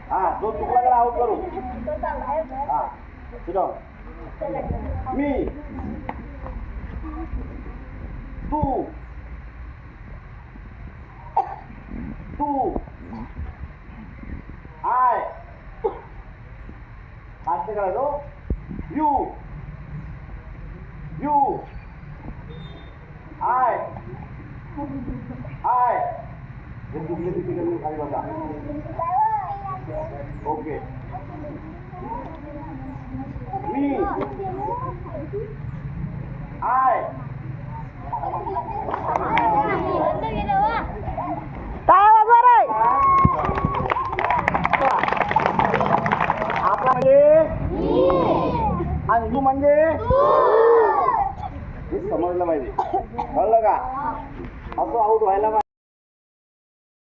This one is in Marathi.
हाँ जो चुकला कर आउट करो हाँ सुनो मी तू I हाथ से करा दो you I जल्दी खाली बता ओके मी I आपला म्हणजे आणि तू म्हणजे हे समजलं पाहिजे कळलं का असं आऊट व्हायला